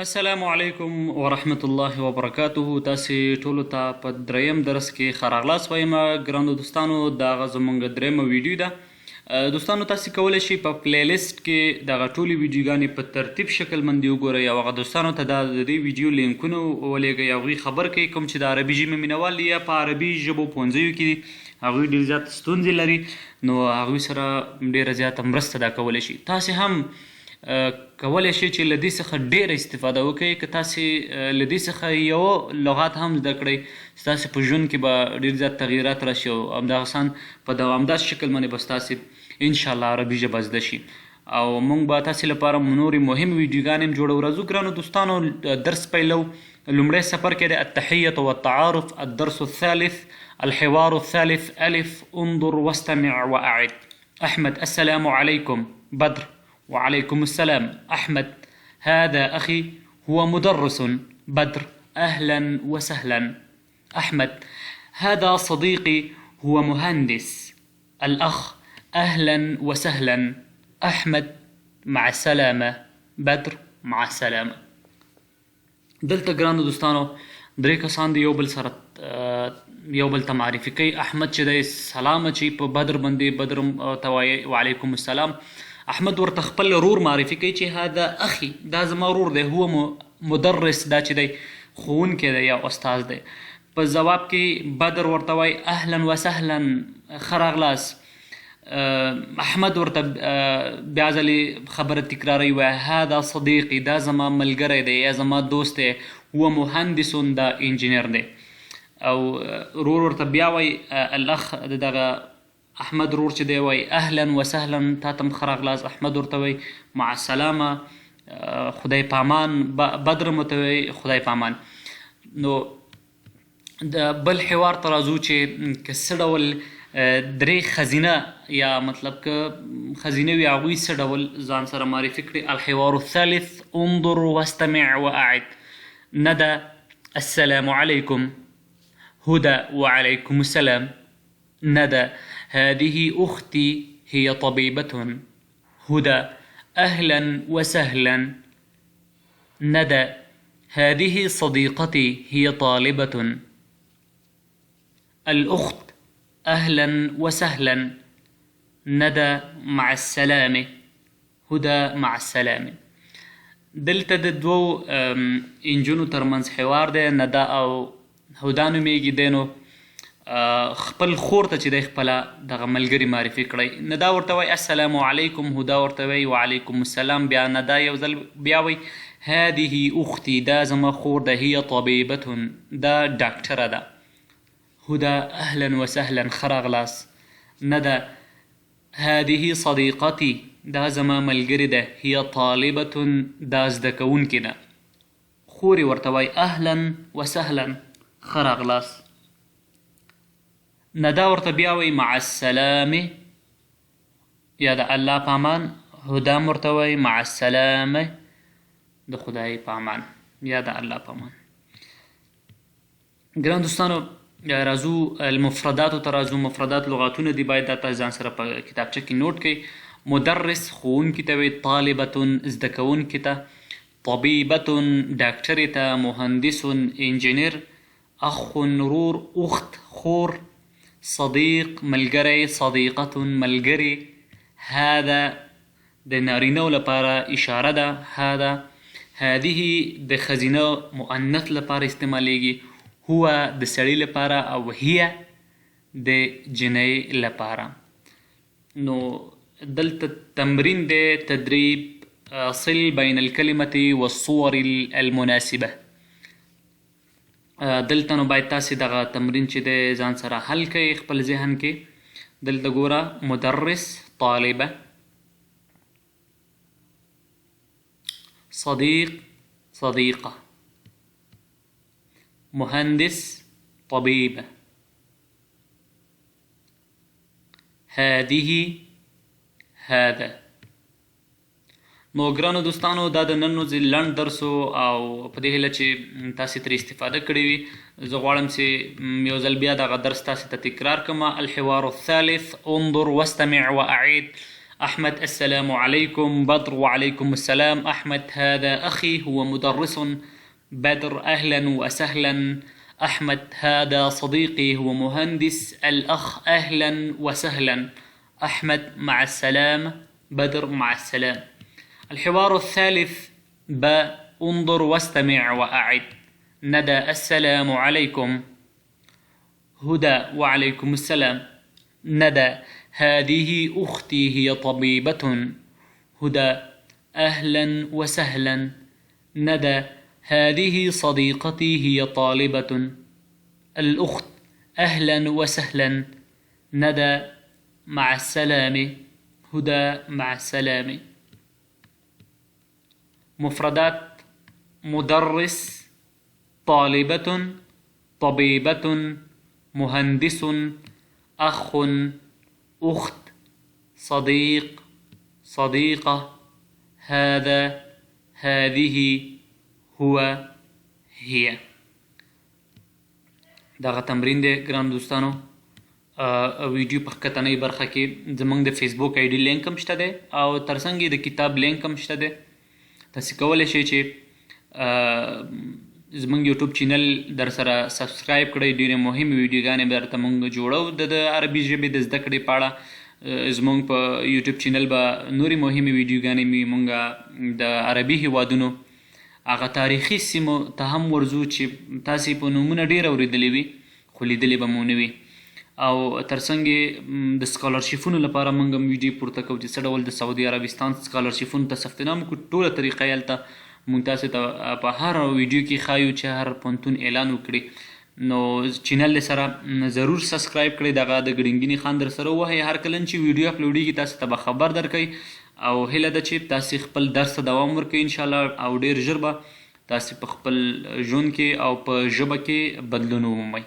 السلام علیکم ورحمت الله وبرکاته. تاسې ټولو ته په دریم درس کې ښه راغلاست وایم. ګرانو دوستانو، دغه زموږ دریمه ویډیو ده. دوستانو، تاسې کولی شئ په پلیلیسټ کې دغه ټولې ویډیوګانې په ترتیب شکل باندې وګورئ او هغه دوستانو ته د دې ویډیو لینکونه ولېږئ. هغوی خبر کوي کوم چې د عربي ژبې مینوال دي یا په عربي ژبو پوهنځیو کې دي، هغوی ډېر زیات ستونزې لري، نو هغوی سره ډېره زیاته مرسته دا کولی شي. تاسې هم کولی شئ چې له دې څخه ډېره استفاده وکړئ. که تاسې له دې څخه یو لغات هم زده کړئ، ستاسې په ژوند کې به ډېر زیات تغییرات راشي او همدغسان په دوامدار شکل باندې به ستاسې انشاءالله عربي ژبه زده شي او موږ به تاسې لپاره نورې مهم ویډیوګانې هم جوړو. راځو ګرانو دوستانو، درس پیلو. لومړی سفر کې د التحیة والتعارف. الدرس الثالث الحوار الثالث. ألف انظر واستمع وأعد. أحمد: السلام عليكم. بدر: وعليكم السلام. أحمد: هذا أخي هو مدرس. بدر: أهلا وسهلا. أحمد: هذا صديقي هو مهندس. الأخ: أهلا وسهلا. أحمد: مع السلامة. بدر: مع السلامة. دلته ګرانو دوستانو درې کسان د یو بل سره یو بل ته معرفي کوي. احمد چې دی سلام اچوي په بدر باندې، بدر ته وایي وعلیکم السلام. احمد ورته خپل رور معرفي کوي چې هذا اخي، دا زما رور دی. هو مدرس، دا چې دی ښوونکی دی یا استاد دی. په جواب کې بدر ورته وایي اهلا وسهلا، ښه راغلاست. احمد ورته بیا ځلې خبره تکراروي، وایي هذا صدیقي، دا زما ملګری دی یا زما دوست دی. هو مهندس، دا انجینر دی. او رور ورته بیا وایي الاخ، دغه احمد رور چې دی وایي اهلا وسهلا، تا ته هم ښه راغلاست. احمد ورته وایي مع السلامه، خدای په امان. بدر هم ورته وایي خدای په امان. نو د بل حوار ته راځو چې که څه ډول درې خزینه یا مطلب که خزینه وي هغوی څه ډول ځان سره معرفي کړي. الحوار الثالث انظر واستمع واعد. ندى: السلام عليكم. هدى: وعليكم السلام. ندى: هذه أختي هي طبيبة. هدى: أهلا وسهلا. ندى: هذه صديقتي هي طالبة. الأخت: أهلا وسهلا. ندى: مع السلامة. هدى: مع السلامة. دلته د دوو انجونو ترمنځ حوار دی. ندا او هدا نومیږي دی. نو خپل خور ته چې دی خپله دغه ملګري معرفي کړی. ندا ورته وایي السلام علیکم. هدا ورته وایي وعلیکم السلام. بیا ندا یو ځل بیا وایي هذه اختي، دا زما خور ده. هي طبیبة، دا ډاکټره ده. هدا: اهلا وسهلا، ښه راغلاست. ندا: هذه صديقتي، دا زما ملګرې ده. هي طالبة، دا زده کوونکې ده. خورې ورته وایي اهلا وسهلا، ښه راغلاست. ندا ورته بیا وایي مع السلامة، یا د الله په امان. هدا ورته وایي مع السلامة، د خدای په امان یا د الله په امان. ګران دوستانو، راځو المفرداتو ته راځو. مفردات لغاتونه دي، باید دا تاسې ځان سره په کتابچه کې نوټ کړئ. مدرس ښوونکي ته وایي، طالبة زده کوونکي ته، طبیبة ډاکټرې ته، مهندس انجینر، اخ رور، اخت خور، صدیق ملګری، صدیقة ملګرې. هذا د نارینهو لپاره اشاره ده. هذا. هذه د ښځینه مؤنث لپاره استعمالیږي. هو د سړي لپاره او هي د جنۍ لپاره. نو دلته تمرین دی، تدریب. صل بین الکلمة والصور المناسبة. دلته نو باید تاسې دغه تمرین چې دی ځان سره حل کړئ خپل ذهن کې. دلته ګوره، مدرس، طالبه، صديق، صديقة، مهندس، طبيبة، هذه، هذا. نو ګرانو دوستانو، دا د نن ورځې لنډ درس او په دې هیله چې تاسې ترې استفاده کړې وي. زه غواړم چې یو ځل بیا دغه درس تاسې ته تکرار کړم. الحوار الثالث انظر واستمع واعد. أحمد السلام عليكم. بدر وعليكم السلام. أحمد هذا أخي هو مدرس. بدر أهلا وسهلا. أحمد هذا صديقي هو مهندس. الأخ أهلا وسهلا. أحمد مع السلامة. بدر مع السلام. الحوار الثالث ب انظر واستمع وأعد. ندى السلام عليكم. هدى وعليكم السلام. ندى هذه أختي هي طبيبة. هدى أهلا وسهلا. ندى هذه صديقتي هي طالبة. الأخت أهلا وسهلا. ندى مع السلامة. هدى مع السلامة. مفردات: مدرس، طالبة، طبيبة، مهندس، أخ، أخت، صديق، صديقة، هذا، هذه، هو، هي. دغه تمرین دی ګران دوستانو. ویډیو په ښکتنۍ برخه کې زموږ د فیسبوک آی ډي لینک هم شته دی او ترڅنګ یې د کتاب لینک هم شته دی. تاسې کولی شئ چې زموږ یوټیوب چینل در سره سبسکرایب کړئ. ډېرې مهمې ویډیوګانې به درته موږ جوړو د عربي ژبې د زده کړې په اړه. زموږ په یوټیوب چینل به نورې مهمې ویډیوګانې موږ د عربي هیوادونو هغه تاریخي سیمو ته هم ورځو چې تاسې په نومونه ډېر اورېدلي وي خو لیدلې به مو نه وي. او ترڅنګ یې د سکالرشیپونو لپاره موږ هم ویډیو پورته کوو چې څه ډول د سعودي عربستان سکالرشیپونو ته ثبت نام وکړو. ټوله طریقه یې هلته موږ تاسې ته په هر ویډیو کې ښایو چې هر پوهنتون اعلان وکړي. نو چینل سره ضرور سبسکرایب کړئ. دغه د ګړنګینې خوند در سره ووهئ. هر کله چې ویډیو اپلوډېږي تاسې ته به خبر درکوي او هیله ده چې تاسې خپل درس ته دوام ورکوئ انشاءالله او ډېر ژر به تاسې په خپل ژوند کې او په ژبه کې بدلون ومومئ.